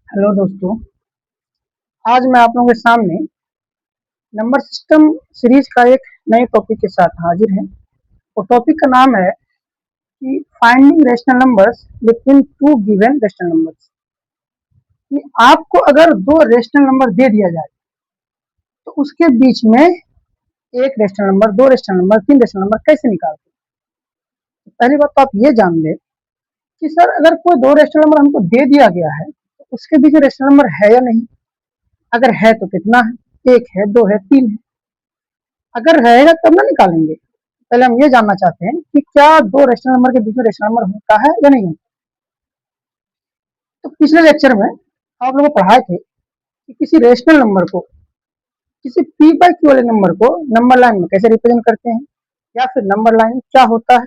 Hello दोस्तों, आज मैं आप लोगों के सामने नंबर सिस्टम सीरीज का एक नए टॉपिक के साथ हाजिर है। वो टॉपिक का नाम है कि finding rational numbers between two given rational numbers. कि आपको अगर दो रैशनल नंबर दे दिया जाए तो उसके बीच में एक रैशनल नंबर, दो रैशनल नंबर, तीन रैशनल नंबर कैसे निकालते हैं। पहली बात तो आप ये जान लें कि सर अगर कोई दो रैशनल नंबर हमको दे दिया गया है तो उसके बीच में रैशनल नंबर है या नहीं। अगर है तो कितना है, एक है, दो है, तीन है। अगर रहेगा तब ना निकालेंगे। पहले हम ये जानना चाहते हैं कि क्या दो रैशनल नंबर के बीच में रैशनल नंबर होता है या नहीं होता। तो पिछले लेक्चर में आप लोगों को पढ़ाए थे कि किसी रैशनल नंबर को, किसी पी बाई क्यू वाले नंबर को नंबर लाइन में कैसे रिप्रेजेंट करते हैं, या फिर नंबर लाइन क्या होता है,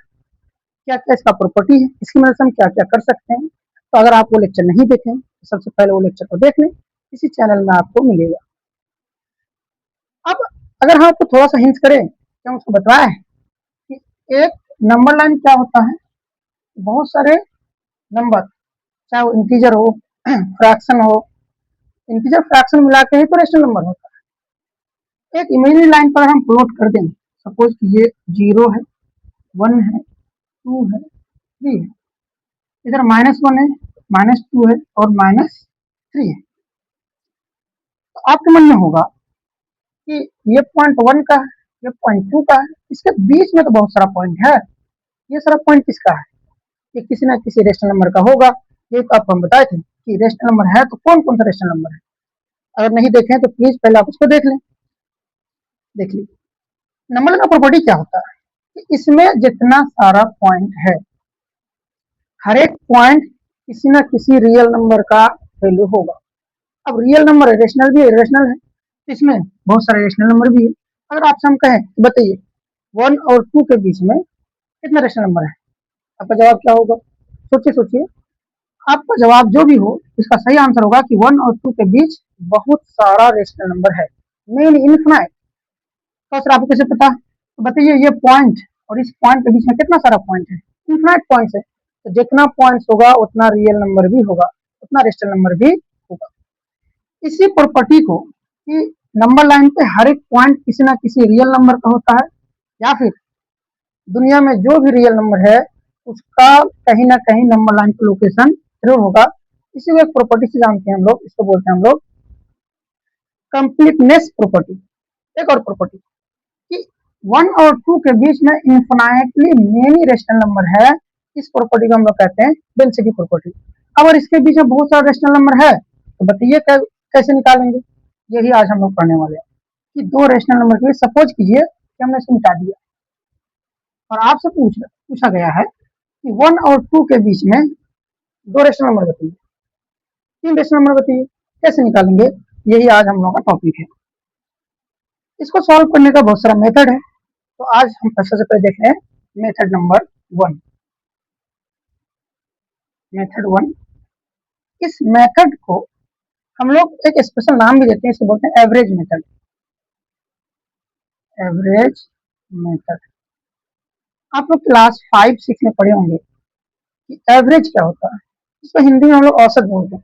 क्या क्या इसका प्रॉपर्टी है, इसकी मदद से हम क्या क्या कर सकते हैं। तो अगर आप वो लेक्चर नहीं देखें तो सबसे पहले वो लेक्चर को देख लें, इसी चैनल में आपको मिलेगा। अब अगर हम आपको थोड़ा सा हिंट करें, क्या उसको बताएं कि एक नंबर लाइन क्या होता है। बहुत सारे नंबर, चाहे वो इंटीजर हो, फ्रैक्शन हो, इंटीजर फ्रैक्शन मिला के ही तो रैशनल नंबर होता है। एक इमेजिनरी लाइन पर हम प्लॉट कर देंगे, सपोज कीजिए 0 है, 1 है, 2 है, 3 है, इधर -1 है, -2 है और -3 है। तो आपके मन में होगा कि ये पॉइंट 1 का है, ये पॉइंट 2 का है, इसके बीच में तो बहुत सारा पॉइंट है, ये सारा पॉइंट किसका है। ये किसी ना किसी रैशनल नंबर का होगा। ये तो आपको हम बताए थे कि रैशनल नंबर है तो कौन कौन सा रैशनल नंबर है। अगर नहीं देखें तो प्लीज पहले आप उसको देख लें। देख लीजिए नंबर का प्रॉपर्टी क्या होता है कि इसमें जितना सारा पॉइंट है, हर एक पॉइंट किसी ना किसी रियल नंबर का वैल्यू होगा। अब रियल नंबर है, रेशनल भी है, इरेशनल है, इसमें बहुत सारे रेशनल नंबर भी है। अगर आपसे हम कहें तो बताइए 1 और 2 के बीच में कितना रेशनल नंबर है, आपका जवाब क्या होगा। सोचिए सोचिए, आपका जवाब जो भी हो इसका सही आंसर होगा कि 1 और 2 के बीच बहुत सारा रेशनल नंबर है, मेन इनफिनाइट। तो सर आपको कैसे पता, तो बताइए ये पॉइंट और इस पॉइंट के बीच में कितना सारा पॉइंट है, इनफिनाइट पॉइंट है। तो जितना पॉइंट होगा उतना रियल नंबर भी होगा, उतना रेशनल नंबर भी होगा। इसी प्रॉपर्टी को कि नंबर लाइन पे हर एक पॉइंट किसी ना किसी रियल नंबर का होता है, या फिर दुनिया में जो भी रियल नंबर है उसका कहीं ना कहीं नंबर लाइन पर लोकेशन जरूर होगा। इसी को एक प्रॉपर्टी से जानते हैं हम लोग, इसको बोलते हैं हम लोग कंप्लीटनेस प्रॉपर्टी। एक और प्रॉपर्टी कि 1 और 2 के बीच में इन्फिनाइटली मेनी रेशनल नंबर है, इस प्रॉपर्टी को हम लोग कहते हैं डेंसिटी प्रॉपर्टी। अगर इसके बीच में बहुत सारा रेशनल नंबर है तो बताइए कैसे निकालेंगे। यही आज हम लोग पढ़ने वाले हैं कि दो रेशनल नंबर के बीच, सपोज कीजिए कि हमने इसको मिटा दिया और आपसे पूछा गया है कि 1 और 2 के बीच में दो रेशनल नंबर बताइए, तीन रेशनल नंबर बताइए, कैसे निकालेंगे। यही आज हम लोगों का टॉपिक है। इसको सॉल्व करने का बहुत सारा मेथड है, तो आज हम सबसे पहले देख रहे हैं मेथड नंबर 1। मेथड 1, इस मेथड को हम लोग एक स्पेशल नाम भी देते हैं, इसको बोलते हैं एवरेज मेथड। एवरेज मेथड आप लोग क्लास 5-6 में पढ़े होंगे कि एवरेज क्या होता है, इसको हिंदी में हम लोग औसत बोलते हैं।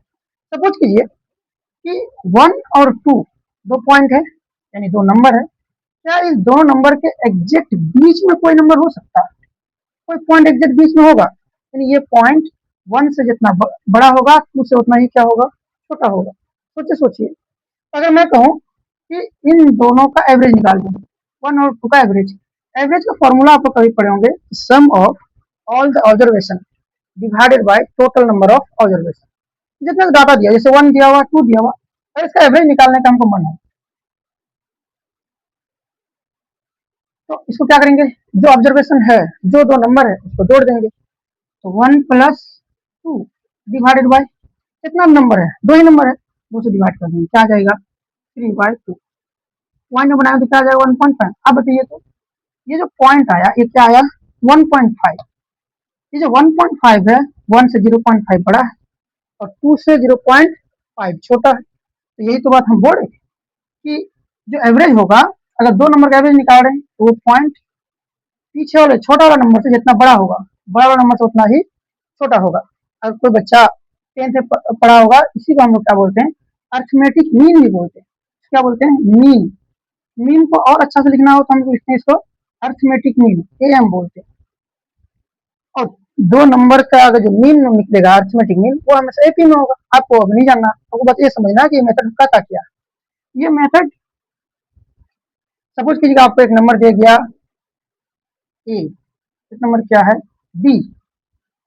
सपोज कीजिए कि 1 और 2 दो पॉइंट है, यानी दो नंबर है। क्या इस दोनों नंबर के एग्जैक्ट बीच में कोई नंबर हो सकता है, कोई पॉइंट एग्जैक्ट बीच में होगा। यानी ये पॉइंट 1 से जितना बड़ा होगा 2 से उतना ही क्या होगा, छोटा होगा। सोचिए सोचिए, अगर मैं कहूँ कि इन दोनों का एवरेज निकाल दूँ, 1 और 2 का एवरेज। एवरेज का फॉर्मूला आप लोग कभी पढ़े होंगे, sum of all the observation divided by total number of observation. जितना डाटा दिया, जैसे 1 दिया हुआ, 2 दिया हुआ, और इसका एवरेज निकालने का हमको मन है तो इसको क्या करेंगे, जो ऑब्जर्वेशन है, जो दो नंबर है उसको जोड़ देंगे। तो 1 + 2 डिवाइडेड बाय, कितना नंबर है, दो ही नंबर है, 2 से डिवाइड कर देंगे, क्या आ जाएगा 3/2। पॉइंट में बनाया तो क्या आ जाएगा 1.5। अब बताइए तो ये जो पॉइंट आया ये क्या आया 1.5। ये जो 1.5 है 1 से 0.5 बड़ा है और 2 से 0.5 छोटा है। तो यही तो बात हम बोल रहे थे कि जो एवरेज होगा, अगर दो नंबर का एवरेज निकाल रहे हैं तो वो पॉइंट पीछे वाले छोटा वाला नंबर से जितना बड़ा होगा, बड़ा वाला नंबर से उतना ही छोटा होगा। अगर कोई बच्चा 10th में पढ़ा होगा, इसी को हम लोग क्या बोलते हैं, अर्थमेटिक मीन भी बोलते हैं। क्या बोलते हैं, मीन। मीन को और अच्छा से लिखना हो तो हम लिखते हैं इसको अर्थमेटिक मीन, AM बोलते हैं। और 2 नंबर का अगर जो मीन निकलेगा अर्थमेटिक मीन, वो हमेशा AP में होगा। आपको अब नहीं जानना, आपको बस ये समझना कि ये मेथड का क्या। ये मेथड सपोज कीजिएगा आपको एक नंबर दे गया A, एक नंबर क्या है B,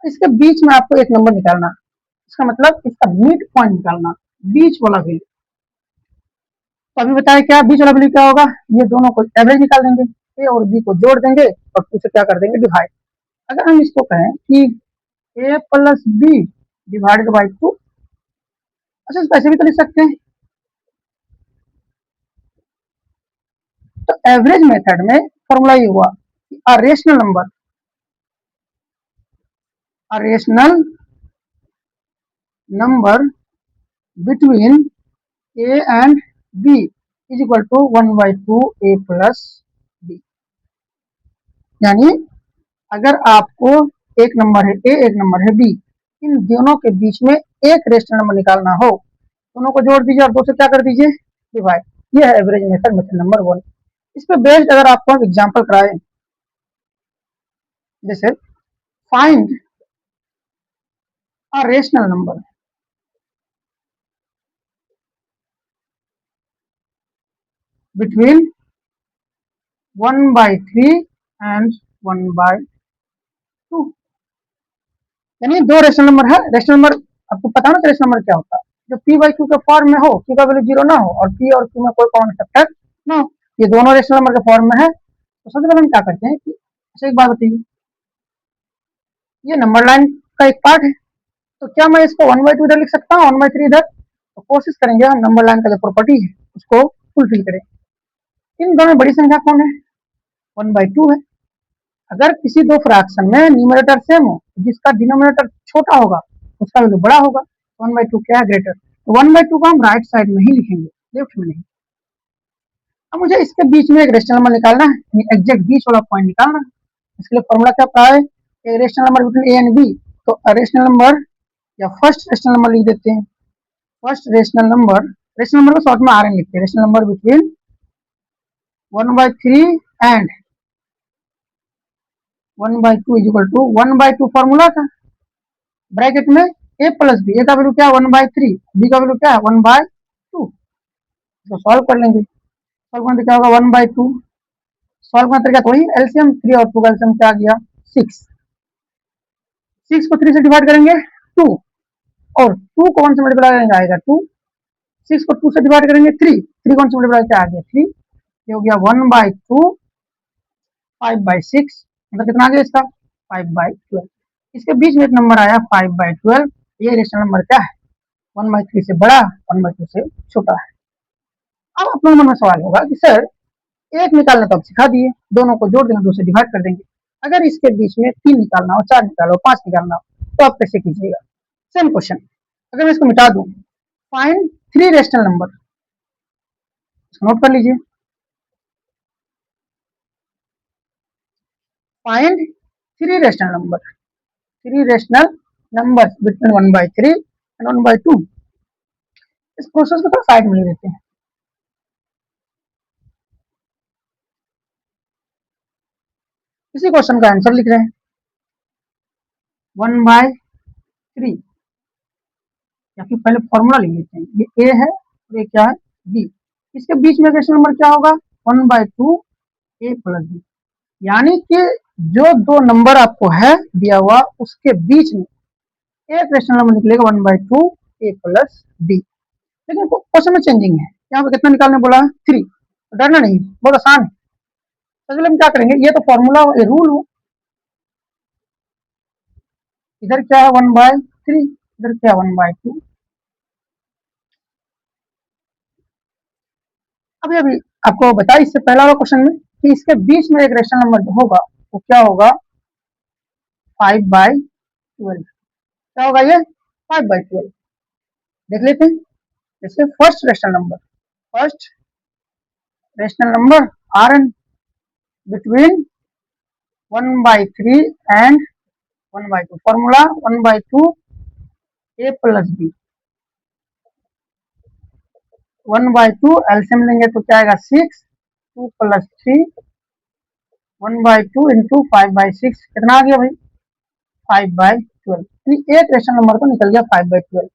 इसके बीच में आपको एक नंबर निकालना, इसका मतलब इसका मिड पॉइंट निकालना, बीच वाला वैल्यू। तो अभी बताया क्या बीच वाला वैल्यू क्या होगा, ये दोनों को एवरेज निकाल देंगे, A और B को जोड़ देंगे और फिर से क्या कर देंगे, डिवाइड। अगर हम इसको कहें कि A plus B divided by 2, अच्छा पैसे भी तो लिख सकते हैं। तो एवरेज मेथड में फॉर्मूला ये हुआ कि a rational number between A and B is equal to 1/2 A plus B। यानी अगर आपको एक नंबर है A, एक नंबर है B, इन दोनों के बीच में एक रेशनल नंबर निकालना हो, दोनों को जोड़ दीजिए और दो से क्या कर दीजिए, डिवाइड। ये है एवरेज मेथड, मेथड नंबर 1। इस पे बेस्ड अगर आपको हम एग्जांपल कराए, जैसे find a rational number between 1/3 and 1/2, यानी दो रेशनल नंबर है। रेशनल नंबर आपको पता ना रेशनल नंबर क्या होता है, जो P/Q के फॉर्म में हो, Q का वैल्यू 0 ना हो और P और Q में कोई कॉमन फैक्टर ना हो, ये दोनों रेशनल नंबर के फॉर्म में है। तो सबसे पहले हम क्या करते हैं कि अच्छा एक बात बताइए, ये नंबर लाइन का एक पार्ट है, तो क्या मैं इसको 1/2 इधर लिख सकता हूँ, 1/3 इधर? तो कोशिश करेंगे हम नंबर लाइन का जो प्रॉपर्टी है उसको फुलफिल करें। इन दोनों में बड़ी संख्या कौन है, 1/2 है। अगर किसी दो फ्रैक्शन में न्यूमरेटर सेम हो, जिसका डिनोमिनेटर छोटा होगा उसका वैल्यू बड़ा होगा। 1/2 क्या है, ग्रेटर। तो 1/2 को हम राइट साइड में ही लिखेंगे, लेफ्ट में नहीं। अब मुझे इसके बीच में एक रेशनल नंबर निकालना है, एग्जैक्ट बीच वाला पॉइंट निकालना है। इसके लिए फॉर्मूला क्या पड़ा है, एक rational number between A and B। तो रेशनल नंबर या फर्स्ट रेशनल नंबर लिख देते हैं। फर्स्ट रेशनल नंबर को शॉर्ट में RN लिखते हैं। Rational number between 1/3 and 1/2 is equal to 1/2 formula था, ब्रैकेट में A प्लस B, A का वैल्यू क्या है 1/3, B का वैल्यू क्या है 1/2। तो सॉल्व कर लेंगे, सॉल्व करने क्या होगा 1/2, सॉल्व करने तरीका तो वही, एलसीएम 3 और 2 का एलसीएम क्या आ गया 6। 6 को 3 से डिवाइड करेंगे 2, और 2 को 1 से मल्टीप्लाई करेंगे आएगा 2। 6 को 2 से डिवाइड करेंगे 3, 3 को 1 से मल्टीप्लाई क्या आ गया 3। ये हो गया 1/2 5/6, मतलब कितना आ गया इसका 5/12। इसके बीच में एक नंबर आया 5/12। ये रेशनल नंबर क्या है, 1/3 से बड़ा, 1/2 से छोटा है। अब अपने मन में सवाल होगा कि सर एक निकालना तो आप सिखा दिए, दोनों को जोड़ देंगे, 2 से डिवाइड कर देंगे। अगर इसके बीच में 3 निकालना हो, 4 निकालना हो, 5 निकालना हो, तो आप कैसे कीजिएगा। सेम क्वेश्चन, अगर मैं इसको मिटा दूं, फाइंड 3 रेशनल नंबर, नोट कर लीजिए। Find 3 rational number, 3 rational number between 1/3 and 1/2। इस प्रोसेस को थोड़ा साइड में ले लेते हैं। इसी क्वेश्चन का आंसर लिख रहे हैं 1/3, या फिर पहले फॉर्मूला लिख लेते हैं। ये A है और ये क्या है B। इसके बीच में रेशनल नंबर क्या होगा 1/2 A प्लस B। यानी कि जो दो नंबर आपको है दिया हुआ उसके बीच में एक रेशनल नंबर निकलेगा 1/2 A प्लस B। लेकिन क्वेश्चन में चेंजिंग है, यहाँ पे कितना निकालने बोला है 3। डरना नहीं, बहुत आसान है। सबसे हम क्या करेंगे, ये तो फॉर्मूला ये रूल हो, इधर क्या है 1/3, इधर क्या है 1/2। अभी अभी आपको बताया इससे पहला वाला क्वेश्चन में कि इसके बीच में एक रेशनल नंबर जो होगा वो क्या होगा 5/12। क्या होगा ये 5/12। देख लेते हैं, जैसे first rational number RN between 1/3 and 1/2, formula 1/2 A plus B, 1/2 एल्सियम लेंगे तो क्या आएगा 6, 2 प्लस 3, 1/2 इंटू 5/6 कितना आ गया भाई 5/12, यानी एक रेशनल नंबर तो निकल गया 5/12।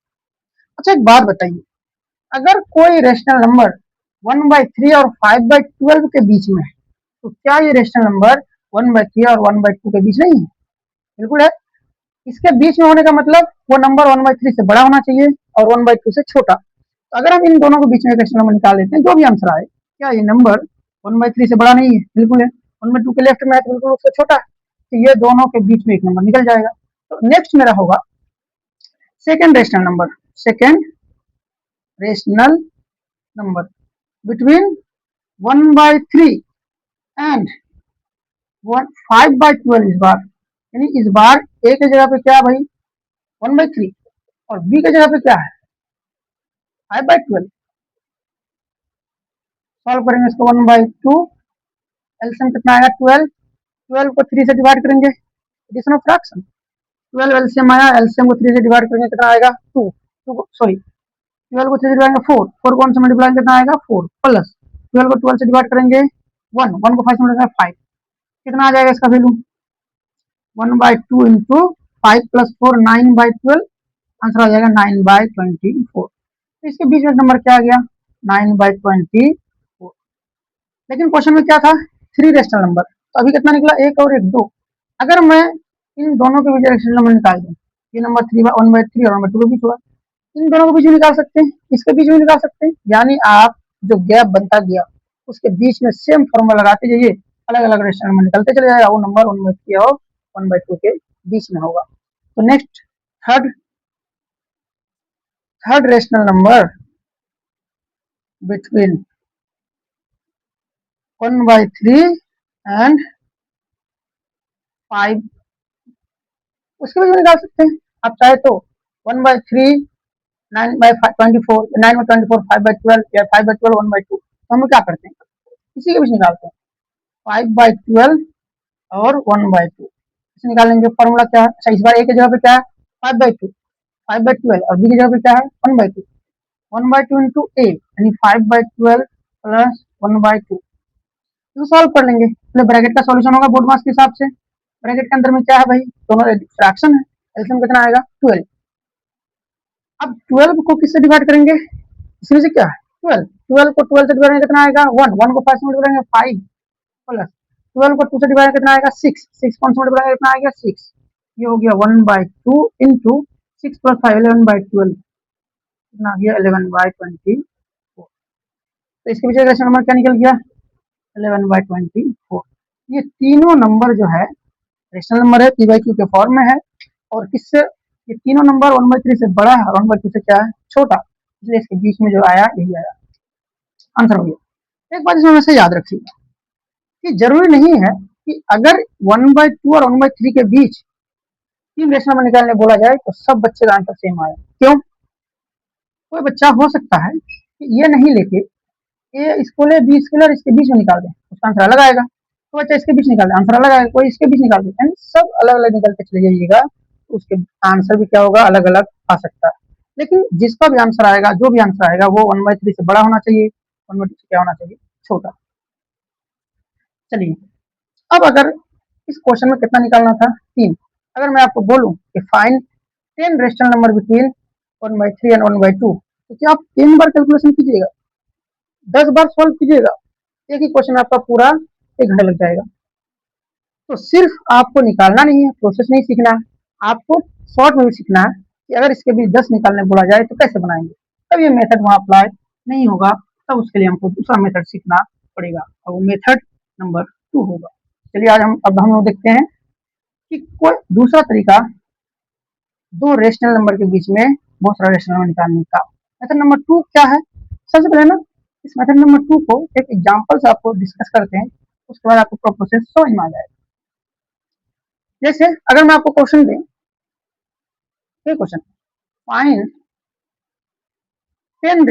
अच्छा एक बात बताइए, अगर कोई रेशनल नंबर 1/3 और 5/12 के बीच में है तो क्या ये रेशनल नंबर 1/3 और 1/2 के बीच नहीं है? बिल्कुल है। इसके बीच में होने का मतलब वो नंबर 1/3 से बड़ा होना चाहिए और 1/2 से छोटा। तो अगर हम इन दोनों के बीच में एक रेशनल नंबर निकाल लेते हैं जो भी आंसर आए, क्या ये नंबर 1/3 से बड़ा नहीं है? बिल्कुल है। 1/2 के लेफ्ट में है तो बिल्कुल उससे छोटा है, तो ये दोनों के बीच में एक नंबर निकल जाएगा। तो नेक्स्ट मेरा होगा second rational number, second rational number between 1/3 and 5/12 इस बार, यानी इस बार ए की जगह पे क्या है भाई 1/3 और बी की जगह पे क्या है 5/12। सॉल्व करेंगे इसको 1/2, एलसीएम कितना आएगा 12, 12 को 3 से डिवाइड करेंगे, एडिशन ऑफ फ्रैक्शन, 12 एलसीएम आया, एलसीएम को 3 से डिवाइड करेंगे कितना आएगा 2, 2 सॉरी 12 को 3 से डिवाइड करेंगे 4, 4 को 1 से मल्टीप्लाई कितना आएगा 4 प्लस 12 को 12 से डिवाइड करेंगे 1, 1 को 5 से मल्टीप्लाई 5, कितना आ जाएगा इसका वैल्यू 1/2 इंटू 5 प्लस 4 9/12, आंसर आ जाएगा 9/24। तो इसके बीच में नंबर क्या आ गया 9/24। लेकिन क्वेश्चन में क्या था थ्री रेशनल नंबर, तो अभी कितना निकला एक और एक दो। अगर मैं इन दोनों के बीच रेशनल नंबर निकाल दूं, ये नंबर 1/3 और 1/2 के बीच हुआ, इन दोनों के बीच में निकाल सकते हैं, इसके बीच में निकाल सकते हैं, यानी आप जो गैप बनता गया उसके बीच में सेम फॉर्मूला लगाते जाइए, अलग अलग रेशनल नंबर निकलते चले जाएगा, वो नंबर 1/3 और 1/2 के बीच में होगा। तो next third third rational number between 1/3 and 5, उसके बीच में निकाल सकते हैं आप चाहे तो 1/3 9/24, 9/24 5/12 या 5/12 1/2, तो हम क्या करते हैं इसी के बीच निकालते हैं 5/12 और 1/2 इसे निकालेंगे। फॉर्मूला क्या है, अच्छा इस बार ए की जगह पे क्या है 5/2, 5/12 और बी की जगह पे क्या है 1/2, 1/2 इंटू ए यानी 5/12 प्लस 1/2, तो सॉल्व कर लेंगे। पहले ब्रैकेट का सॉल्यूशन होगा बोर्ड मास के हिसाब से, ब्रैकेट के अंदर में क्या है भाई दोनों फ्रैक्शन है, एलसीएम कितना आएगा 12। अब 12 को किससे डिवाइड करेंगे, इसमें से क्या है 12, 12 को 12 से डिवाइड करेंगे कितना आएगा 1, 1 को 5 से मल्टीप्लाई करेंगे 5 प्लस 12 को 2 से डिवाइड कितना आएगा 6, 6 को 1 से मल्टीप्लाई कितना आएगा 6, ये हो गया 1/2 इंटू 6 प्लस 5 11/12, कितना आ गया 11/24। तो इसके पीछे रेशनल नंबर क्या निकल गया 11/24। ये तीनों नंबर जो है रेशनल नंबर है p/q के फॉर्म में है, और किससे ये तीनों नंबर 1/3 से बड़ा है और 1/2 से क्या है छोटा, इसलिए इसके बीच में जो आया यही आया, आंसर हो गया। एक बात इसमें वैसे याद रखिएगा कि जरूरी नहीं है कि अगर 1/2 और 1/3 के बीच तीन रेशनल नंबर निकालने बोला जाए तो सब बच्चे का आंसर सेम आए। क्यों, कोई बच्चा हो सकता है कि ये नहीं लेके ए स्कूल है बी स्कूल और इसके बीच में निकाल दें, उसका आंसर अलग आएगा, तो बच्चा इसके बीच निकाल दे आंसर अलग आएगा, कोई इसके बीच निकाल दे, यानी सब अलग अलग निकलते चले जाइएगा तो उसके आंसर भी क्या होगा अलग अलग आ सकता है। लेकिन जिसका भी आंसर आएगा जो भी आंसर आएगा वो 1/3 से बड़ा होना चाहिए, 1/2 से क्या होना चाहिए छोटा। चलिए अब अगर इस क्वेश्चन में कितना निकालना था 3, अगर मैं आपको बोलूं कि find 10 rational number between 1/3 and 1/2, तो क्या आप 3 बार कैलकुलेशन कीजिएगा 10 बार सॉल्व कीजिएगा, एक ही क्वेश्चन आपका पूरा 1 घंटा लग जाएगा। तो सिर्फ आपको निकालना नहीं है, प्रोसेस नहीं सीखना है, आपको शॉर्ट में भी सीखना है कि अगर इसके बीच 10 निकालने बोला जाए तो कैसे बनाएंगे, तब ये मेथड वहाँ अप्लाई नहीं होगा, तब उसके लिए हमको दूसरा मेथड सीखना पड़ेगा और वो मेथड नंबर 2 होगा। चलिए आज हम लोग देखते हैं कि कोई दूसरा तरीका दो रेशनल नंबर के बीच में बहुत सारा रेशनल नंबर निकालने का। मेथड नंबर 2 क्या है, सबसे पहले ना इस मेथड नंबर 2 को एक एग्जांपल से आपको डिस्कस करते हैं, उसके बाद आपको पूरा प्रोसेस समझ में आ जाएगा। जैसे अगर मैं आपको क्वेश्चन दें, ये question find 10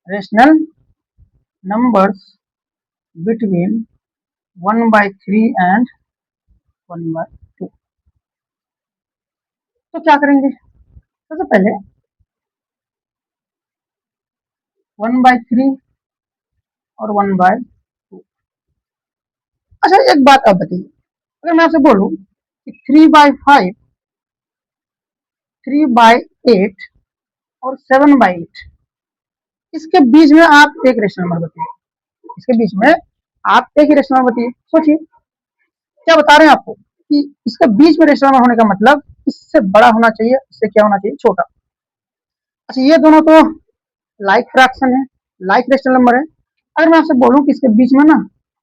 rational numbers between 1/3 and 1/2, तो क्या करेंगे, सबसे पहले 1/3 और 1/2। अच्छा एक बात आप बताइए, अगर मैं आपसे बोलूं कि 3/5, 3/8 और 7/8, इसके बीच में आप एक रेशनल नंबर बताइए, इसके बीच में आप एक ही रेशनल नंबर बताइए। सोचिए क्या बता रहे हैं आपको कि इसके बीच में रेशनल नंबर होने का मतलब इससे बड़ा होना चाहिए, इससे क्या होना चाहिए, छोटा। अच्छा ये दोनों तो लाइक फ्रैक्शन है, लाइक रेशनल नंबर है। अगर मैं आपसे बोलूं कि इसके बीच में ना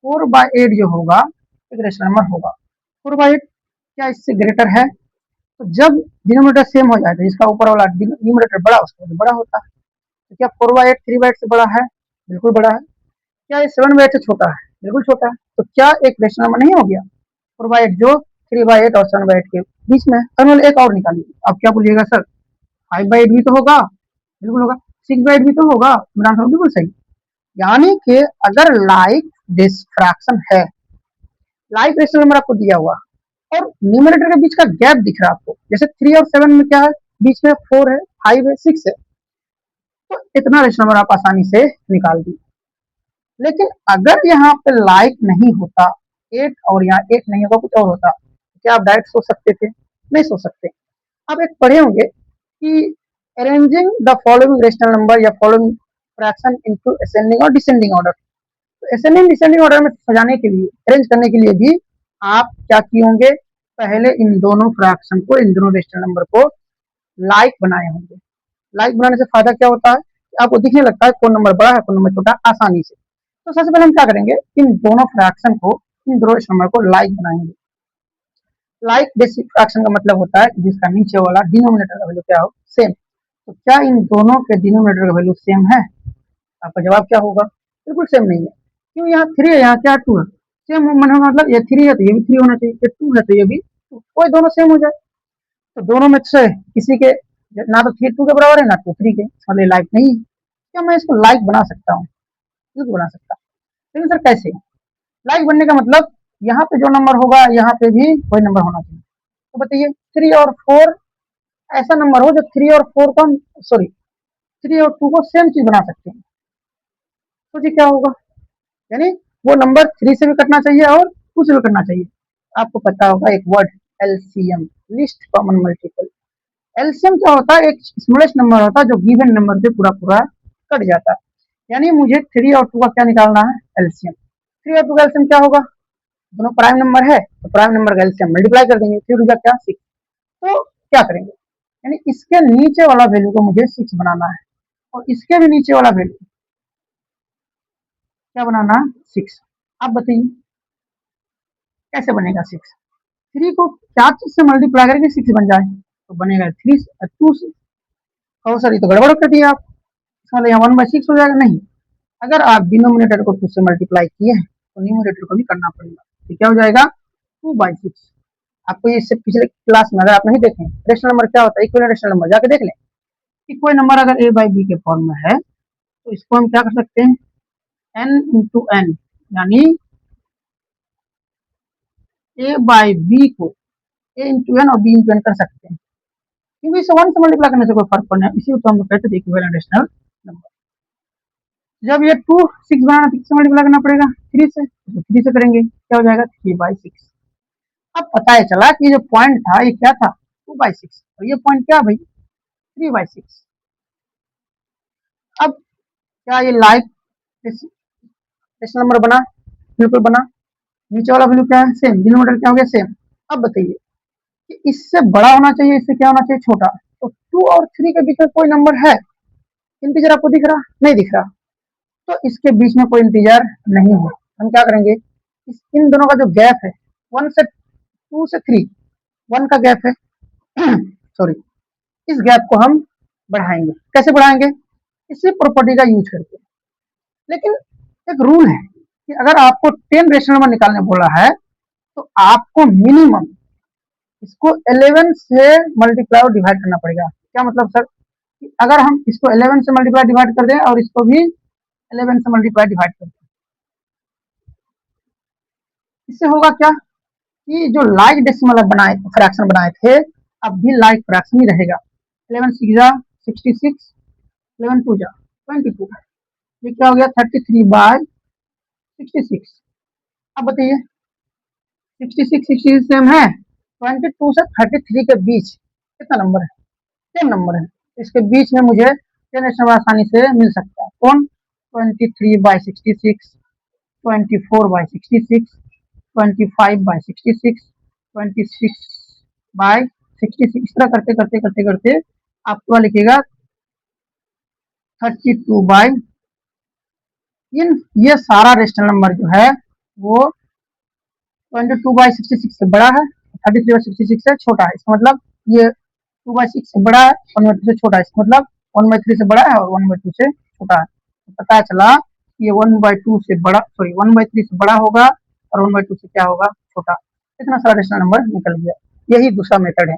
4/8 जो होगा एक रेशनल नंबर होगा, 4/8 क्या इससे ग्रेटर है? तो जब डिनोमिनेटर सेम हो जाएगा, जिसका ऊपर वाला न्यूमरेटर बड़ा उसका भी बड़ा होता है। तो क्या 4/8 3/8 से बड़ा है? बिल्कुल बड़ा है। क्या ये 7/8 से छोटा है? बिल्कुल छोटा है। तो क्या एक रेशनल नंबर नहीं हो गया 4/8 जो 3/8 और 7/8 के बीच में? अब एक और निकालिए, आप क्या बोलिएगा सर 5/8 भी तो होगा? बिल्कुल होगा। 6/8 भी तो होगा? मेरा आंसर बिल्कुल सही। यानी कि अगर लाइक डिस्फ्रैक्शन है, लाइक रेशनल नंबर आपको दिया हुआ और न्यूमरेटर के बीच का गैप दिख रहा है आपको, जैसे 3 और 7 में क्या है, बीच में 4 है, 5 है, 6 है, तो इतना रेशनल नंबर आप आसानी से निकाल दी। लेकिन अगर यहाँ पे लाइक नहीं होता 8 और यहाँ 8 नहीं होगा, कुछ और होता, क्या आप डायरेक्ट सोच सकते थे? नहीं सोच सकते। आप एक पढ़े होंगे कि arranging the following rational number या फॉलोइंग फ्रैक्शन इनटू असेंडिंग और डिसेंडिंग ऑर्डर। तो असेंडिंग डिसेंडिंग ऑर्डर में सजाने के लिए, अरेंज करने के लिए भी आप क्या किए होंगे, पहले इन दोनों फ्रैक्शन को, इन दोनों रेशनल नंबर को लाइक बनाए होंगे। लाइक बनाने से फायदा क्या होता है कि आपको दिखने लगता है कौन नंबर बड़ा है कौन नंबर छोटा आसानी से। तो सबसे पहले हम क्या करेंगे, इन दोनों फ्रैक्शन को, इन दोनों नंबर को लाइक बनाएंगे। लाइक बेसिक फ्रैक्शन का मतलब होता है कि जिसका नीचे वाला डिनोमिनेटर का वैल्यू क्या हो, सेम। तो क्या इन दोनों के डिनोमिनेटर का वैल्यू सेम है? आपका जवाब क्या होगा, बिल्कुल सेम नहीं है। क्यों? यहाँ 3 है, यहाँ क्या 2 है। सेम मतलब ये 3 है तो ये भी 3 होना चाहिए, ये 2 है तो ये भी 2, कोई दोनों सेम हो जाए। तो दोनों में से किसी के ना तो 3 2 के बराबर है ना 2 3 के, मतलब लाइक नहीं है। क्या मैं इसको लाइक बना सकता हूँ? बिल्कुल बना सकता हूँ। लेकिन सर कैसे? लाइक बनने का मतलब यहाँ पे जो नंबर होगा यहाँ पे भी वही नंबर होना चाहिए। तो बताइए 3 और 4 ऐसा नंबर हो जो 3 और 4 को, सॉरी 3 और 2 को सेम चीज बना सकते हैं। तो जी क्या होगा, यानी वो नंबर 3 से भी कटना चाहिए और 2 से भी कटना चाहिए। आपको पता होगा एक word LCM, list common multiple. LCM क्या होता है, एक स्मॉलेस्ट नंबर होता है जो गिवन नंबर से पूरा पूरा कट जाता है। यानी मुझे 3 और 2 का क्या निकालना है, एलसीएम। 3 और 2 का एलसीएम क्या होगा, दोनों प्राइम नंबर है तो प्राइम नंबर का एलसीएम मल्टीप्लाई कर देंगे, 3 टू क्या 6। तो क्या करेंगे, यानी इसके नीचे वाला वैल्यू को मुझे 6 बनाना है और इसके भी नीचे वाला वैल्यू क्या बनाना है, 6। आप बताइए कैसे बनेगा 6? 3 को क्या चीज से मल्टीप्लाई करके 6 बन जाए, तो बनेगा 3 2 से। कहो सर ये तो गड़बड़ कर दिया आप, मतलब यहाँ 1/6 हो जाएगा। नहीं, अगर आप डिनोमिनेटर को 2 से मल्टीप्लाई किए हैं तो न्यूमरेटर को भी करना पड़ेगा, तो क्या हो जाएगा 2/6। आपको ये इससे पिछले क्लास में अगर आप नहीं देखें रेशनल नंबर क्या होता है, इक्विवेलेंट रेशनल नंबर जाके देख लें कि कोई नंबर अगर a बाई बी के फॉर्म में है तो इसको हम क्या कर सकते हैं, n इंटू एन, यानी a बाई बी को a इंटू एन और b इंटू एन कर सकते हैं, क्योंकि इसे 1 से मल्टीप्लाई करने से कोई फर्क पड़ना है, इसी को हम लोग कहते हैं इक्विवेलेंट रेशनल नंबर। जब ये 2 6 बनाना तो किससे मल्टीप्लाई करना पड़ेगा, 3 से, तो 3 से करेंगे क्या हो जाएगा 3/6। अब पता है चला कि जो पॉइंट था ये क्या था 2/6 और ये पॉइंट क्या भाई 3/6। अब क्या ये लाइक रेशनल नंबर बना, बिल्कुल बना। नीचे वाला वैल्यू क्या है, सेम, डिनोमिनेटर क्या हो गया सेम। अब बताइए कि इससे बड़ा होना चाहिए, इससे क्या होना चाहिए, छोटा। तो 2 और 3 के बीच में कोई नंबर है, इंटीजर आपको दिख रहा, नहीं दिख रहा, तो इसके बीच में कोई इंटीजर नहीं है। हम क्या करेंगे, इन दोनों का जो गैप है 1 से 2 से 3, 1 का गैप है सॉरी, इस गैप को हम बढ़ाएंगे। कैसे बढ़ाएंगे, इसी प्रॉपर्टी का यूज करके। लेकिन एक रूल है कि अगर आपको 10 रेशनल नंबर निकालने बोला है तो आपको मिनिमम इसको 11 से मल्टीप्लाई और डिवाइड करना पड़ेगा। क्या मतलब सर, कि अगर हम इसको 11 से मल्टीप्लाई डिवाइड कर दें और इसको भी 11 से मल्टीप्लाई डिवाइड कर दें, इससे होगा क्या कि जो लाइक डेसिमल बनाए फ्रैक्शन बनाए थे अब भी लाइक फ्रैक्शन ही रहेगा। 11 6 जा 66, 11 2 जा 22, ये क्या हो गया 33/66। अब बताइए 66 66 सेम है, 22 से 33 के बीच कितना नंबर है? सेम नंबर है। इसके बीच में मुझे 10 रेशनल आसानी से मिल सकता है। कौन? 23/66, 24/66, 25/66, 26/66। इस तरह करते करते करते करते आपको लिखेगा 32 ये सारा रेशनल नंबर जो है वो 22/66 से बड़ा है, 33/66 से छोटा है। इसका मतलब ये 2/6 से बड़ा है, 1/2 से छोटा है। इसका मतलब 1/3 से बड़ा है और 1/2 से छोटा है। तो पता चला ये 1/2 से बड़ा, सॉरी 1/3 से बड़ा होगा और 1/2 से क्या होगा? छोटा। इतना सारा रेशनल नंबर निकल गया। यही दूसरा मेथड है।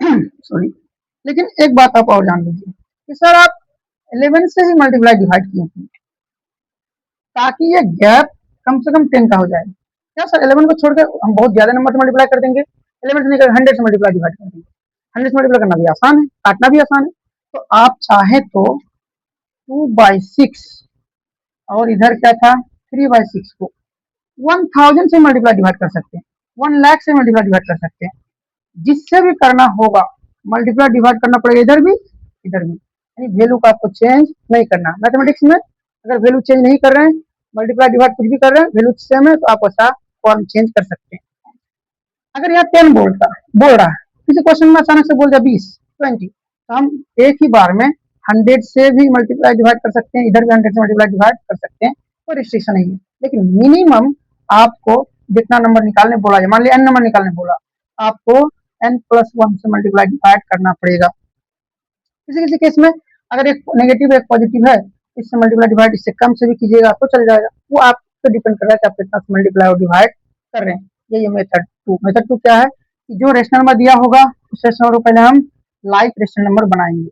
सॉरी, लेकिन एक बात आप और जान लीजिए कि सर आप 11 से ही मल्टीप्लाई डिवाइड क्यों किए? ताकि ये गैप कम से कम 10 का हो जाए। क्या सर 11 को छोड़ के हम बहुत ज्यादा नंबर से मल्टीप्लाई कर देंगे? 11 से नहीं, 100 से मल्टीप्लाई डिवाइड कर देंगे। 100 से मल्टीप्लाई करना भी आसान है, काटना भी आसान है। तो आप चाहे तो 2/6 और इधर क्या था 3/6 को 1000 से मल्टीप्लाई डिवाइड कर सकते हैं, 1 लाख से मल्टीप्लाई डिवाइड कर सकते हैं। जिससे भी करना होगा मल्टीप्लाई डिवाइड करना पड़ेगा, इधर भी इधर भी। यानी वैल्यू का आपको चेंज नहीं करना। मैथमेटिक्स में अगर वैल्यू चेंज नहीं कर रहे हैं, मल्टीप्लाई डिवाइड कुछ भी कर रहे हैं, वैल्यू सेम है, तो आप ऐसा फॉर्म चेंज कर सकते हैं। अगर यहाँ 10 बोल रहा है, किसी क्वेश्चन में अचानक से बोल दिया 20 20, तो हम एक ही बार में 100 से भी मल्टीप्लाई डिवाइड कर सकते हैं, इधर भी 100 से मल्टीप्लाई डिवाइड कर सकते हैं, कोई रिस्ट्रिक्शन नहीं है। लेकिन मिनिमम आपको जितना नंबर निकालने बोला है, मान लिया n नंबर निकालने बोला, आपको n+1 से मल्टीप्लाई डिवाइड करना पड़ेगा। किसी किसी केस में अगर एक नेगेटिव एक पॉजिटिव है, इससे मल्टीप्लाई डिवाइड इससे कम से भी कीजिएगा तो चल जाएगा। वो आप पे डिपेंड कर रहा है कि आप कितना मल्टीप्लाई और डिवाइड कर रहे हैं। ये मेथड 2 क्या है कि जो रेशनल नंबर दिया होगा उस रेशनल नंबर को पहले हम लाइक रेशनल नंबर बनाएंगे।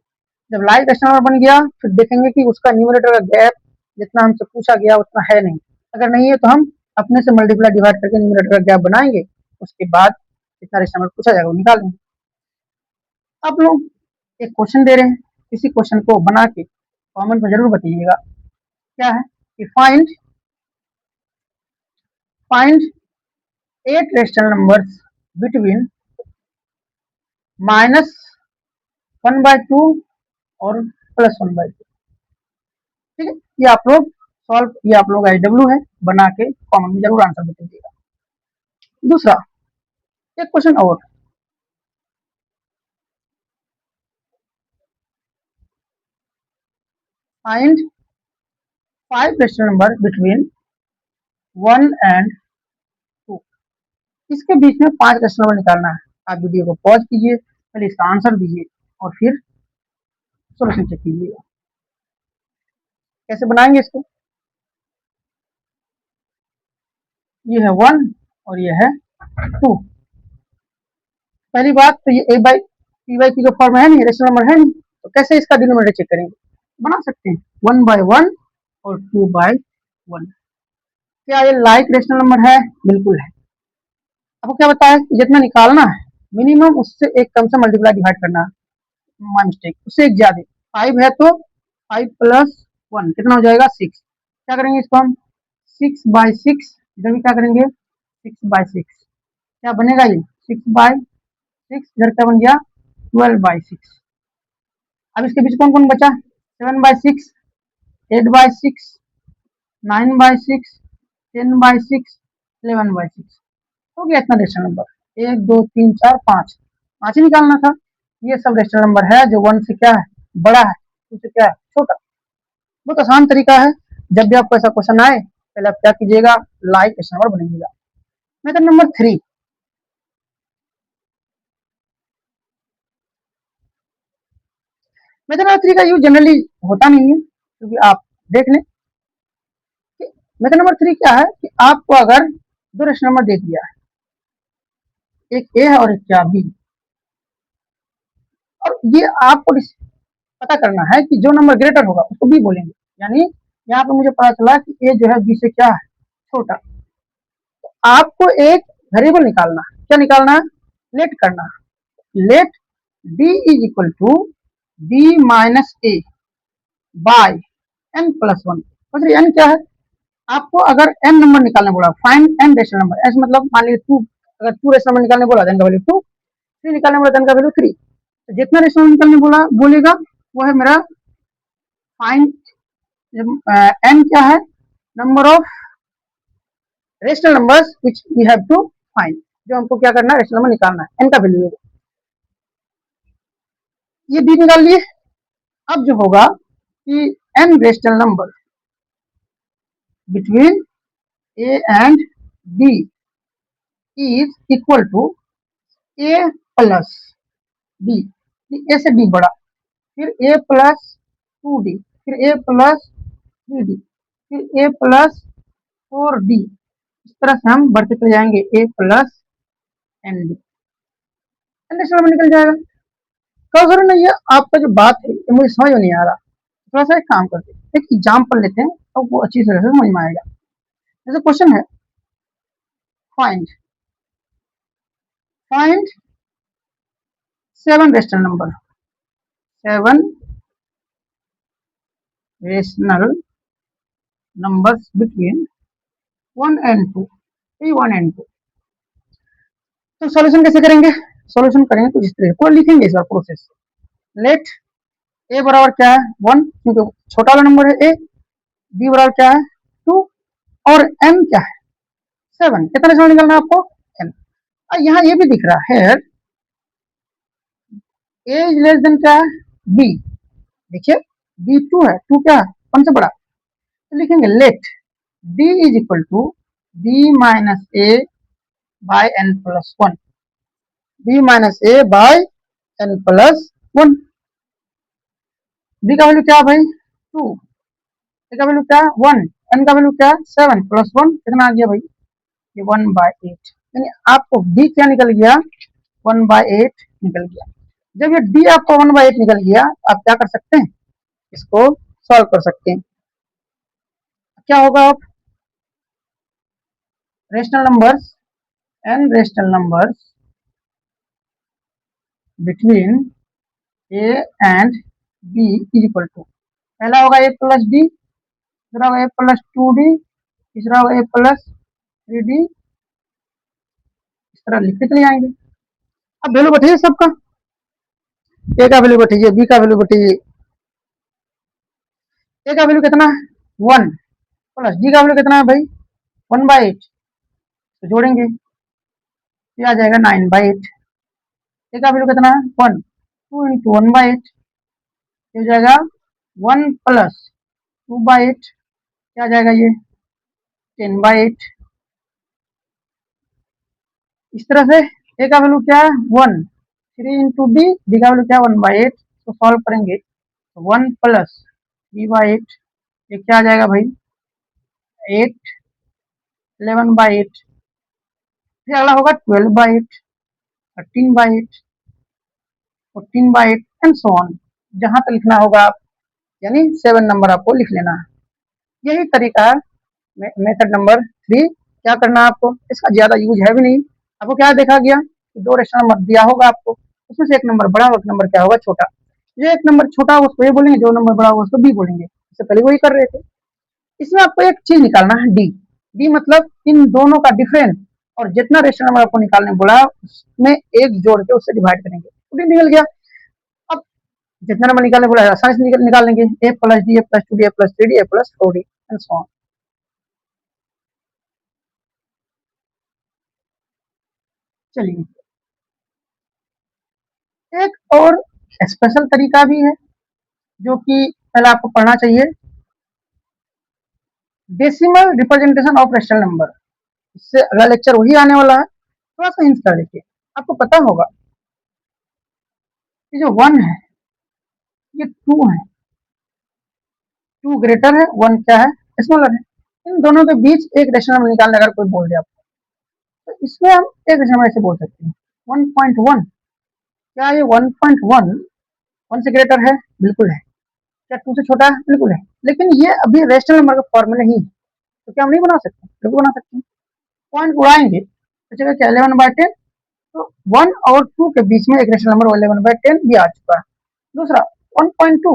जब लाइक रेशनल नंबर बन गया फिर देखेंगे कि उसका न्यूमरेटर का गैप जितना हमसे पूछा गया उतना है नहीं। अगर नहीं है तो हम अपने से मल्टीप्लाई डिवाइड करके न्यूमरेटर का गैप बनाएंगे, उसके बाद जितना रेशनल नंबर पूछा जाएगा वो निकालेंगे। आप लोग एक क्वेश्चन दे रहे हैं, इसी क्वेश्चन को बना के कमेंट में जरूर बताइएगा। क्या है कि फाइंड 8 रेशनल नंबर्स बिटवीन -1/2 और +1/2। ठीक है, ये आप लोग सॉल्व, ये आप लोग IW है, बना के कमेंट में जरूर आंसर बताइएगा। दूसरा एक क्वेश्चन और, find 5 rational number between 1 and 2। इसके बीच में 5 रेशनल नंबर निकालना है। आप वीडियो को पॉज कीजिए, पहले इसका आंसर दीजिए और फिर सोल्यूशन चेक कीजिएगा। कैसे बनाएंगे इसको? ये है 1 और ये है 2। पहली बात तो ये a/p/q का फॉर्म है नहीं, रेशनल नंबर है नहीं, तो कैसे इसका डिनोमिनेटर चेक करेंगे? बना सकते हैं 1/1 और 2/1। क्या ये लाइक रेशनल नंबर है? बिल्कुल है। आपको क्या बताया कि जितना निकालना है मिनिमम उससे एक कम से मल्टीप्लाई डिवाइड करना है। माय मिस्टेक, उससे एक ज्यादा। 5 है तो 5 + 1 कितना हो जाएगा 6। क्या करेंगे इसको हम 6/6, इधर भी क्या करेंगे 6/6। क्या बनेगा ये 6/6, इधर क्या बन गया 12/6। अब इसके बीच कौन कौन बचा 7/6, 8/6, 9/6, 10/6, 11/6। हो गया इतना रेशनल नंबर, 1 2 3 4 5, 5 ही निकालना था। ये सब रेशनल नंबर है जो 1 से क्या है बड़ा है, 2 से क्या है छोटा। बहुत आसान तरीका है। जब भी आपको ऐसा क्वेश्चन आए पहले आप क्या कीजिएगा, लाइक रेशनल नंबर बनाइएगा। मेथड नंबर 3, मेथड नंबर 3 का यूज जनरली होता नहीं है, क्योंकि आप देख लें। मेथड नंबर 3 क्या है कि आपको अगर दो रेशनल नंबर दे दिया है, एक ए है और एक क्या बी, और ये आपको पता करना है कि जो नंबर ग्रेटर होगा उसको बी बोलेंगे। यानी यहाँ पे मुझे पता चला कि ए जो है बी से क्या है छोटा। तो आपको एक वेरिएबल निकालना है। क्या निकालना है? लेट करना, let D is equal to B minus A by N plus one. N क्या है, आपको अगर एन नंबर निकालने बोला, फाइंड एन रेशनल नंबर, ऐसे मतलब मान लीजिए टू, अगर टू रेशनल नंबर निकालने बोला देन का वैल्यू टू, थ्री निकालने बोला देन का वैल्यू थ्री, तो जितना रेशनल निकालने बोला बोलेगा वो है मेरा फाइंड एन क्या है, number of rational numbers which we have to find, जो हमको क्या करना है, रेशनल नंबर निकालना है, एन का वैल्यू ये डी निकाल लिए। अब जो होगा कि an rational number between A and B is equal to a plus b, a से बी बड़ा, फिर ए प्लस टू डी, फिर ए प्लस थ्री डी, फिर ए प्लस फोर डी, इस तरह से हम बढ़ते चले जाएंगे ए प्लस एन डी, इंडक्शन में निकल जाएगा। कौन नहीं है आपका जो बात है ये मुझे समझ में नहीं आ रहा, थोड़ा सा एक काम करते हैं, एक एग्जाम्पल लेते हैं तो वो अच्छी तरह से समझ में आएगा। जैसे क्वेश्चन है, find find seven rational number, seven rational numbers between one and two, one and two. तो सॉल्यूशन कैसे करेंगे, सॉल्यूशन करेंगे कुछ इस तरह को लिखेंगे इस बार प्रोसेस। लेट ए बराबर क्या है वन, क्योंकि छोटा वाला नंबर है ए, बी बराबर क्या है टू, और एन क्या है सेवन, कितना रेशनल निकालना है आपको एन। और यहाँ ये भी दिख रहा है ए इज लेस देन क्या है बी, देखिए बी टू है, टू क्या है वन से बड़ा, तो लिखेंगे let D is equal to B minus A by N plus one, B minus A by N plus one. B का वैल्यू क्या है भाई टू, ए का वैल्यू क्या है वन, एन का वैल्यू क्या है सेवन प्लस वन, कितना आ गया भाई ये वन बाय एट, यानी आपको डी क्या निकल गया वन बाय एट निकल गया। जब ये डी आपको वन बाय एट निकल गया, आप क्या कर सकते हैं, इसको सॉल्व कर सकते हैं। क्या होगा आप rational numbers, N rational numbers between A and B is equal to, पहला होगा ए प्लस डी, दूसरा होगा ए प्लस टू डी, तीसरा होगा ए प्लस थ्री डी, इस तरह लिखते चले जाएंगे। अब वैल्यू बैठिए सबका, ए का वैल्यू बैठिए, बी का वैल्यू बैठिए, ए का वैल्यू कितना है वन, प्लस डी का वैल्यू कितना है भाई वन बाई एट, तो जोड़ेंगे ये आ जाएगा नाइन बाई एट, ए का वैल्यू कितना है one, two into one by eight हो जाएगा one plus two by eight, क्या जाएगा ये टेन बाई एट। इस तरह से ए का वैल्यू क्या है one, three into D, D का वैल्यू क्या है वन बाई एट, तो सॉल्व करेंगे तो one plus three by eight, ये क्या आ जाएगा भाई एट, इलेवन बाई एट, फिर अगला होगा twelve by eight, thirteen by eight, fourteen by eight and so on, जहां तक लिखना होगा आप, यानी सेवन नंबर आपको लिख लेना है। यही तरीका है मेथड नंबर थ्री। क्या करना है आपको, इसका ज्यादा यूज है भी नहीं, आपको क्या देखा गया कि दो रेशनल नंबर दिया होगा आपको, उसमें से एक नंबर बड़ा और एक नंबर क्या होगा छोटा, जो एक नंबर छोटा होगा उसको ये बोलेंगे, जो नंबर बड़ा होगा उसको बी बोलेंगे, इससे पहले वही कर रहे थे। इसमें आपको एक चीज निकालना है डी, डी मतलब इन दोनों का डिफरेंस, और जितना रेशनल नंबर आपको निकालने बोला उसमें एक जोड़ के उससे डिवाइड करेंगे, तो डी निकल गया। अब जितना नंबर निकालने बोला आसानी से निकाल लेंगे, a plus d, a plus two d, a plus three d, a plus four d and so on. चलिए एक और स्पेशल तरीका भी है जो कि पहले आपको पढ़ना चाहिए, decimal representation of rational number. इससे अगला लेक्चर वही आने वाला है, थोड़ा सा हिंट कर देखिए। आपको पता होगा कि जो वन है ये टू है, टू ग्रेटर है वन क्या है स्मॉलर है, इन दोनों के बीच एक रेशनल नंबर निकालने अगर कोई बोल दे आपको, तो इसमें हम एक रेशनल नंबर ऐसे बोल सकते हैं 1.1, क्या ये 1.1 वन से ग्रेटर है, बिल्कुल है, क्या टू से छोटा है, बिल्कुल है, लेकिन ये अभी रेशनल नंबर का फॉर्मूला ही है, तो क्या हम नहीं बना सकते, बिल्कुल बना सकते हैं। पॉइंट उड़ाएंगे तो चलेगा क्या 11/10, तो 1 और 2 के बीच में एक रेशनल नंबर 11/10 भी आ चुका है। दूसरा 1.2,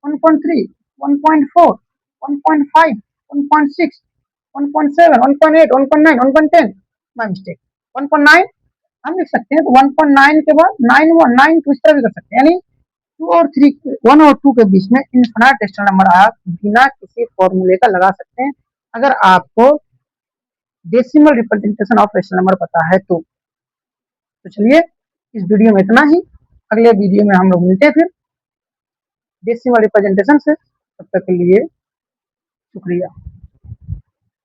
1.3, 1.4, 1.5, 1.6, 1.7, 1.8, 1.9, 1.10, माय मिस्टेक, 1.9 हम लिख सकते हैं। तो 1.9 के बाद 9 9 तो इस तरह भी कर सकते हैं, यानी 2 और 3, 1 और 2 के बीच में इनफिनाइट रेशनल नंबर आप बिना किसी फॉर्मूले का लगा सकते हैं, अगर आपको decimal representation of rational number पता है तो चलिए इस वीडियो में इतना ही। अगले वीडियो में हम लोग मिलते हैं फिर डेसिमल रिप्रेजेंटेशन से। तब तक के लिए शुक्रिया।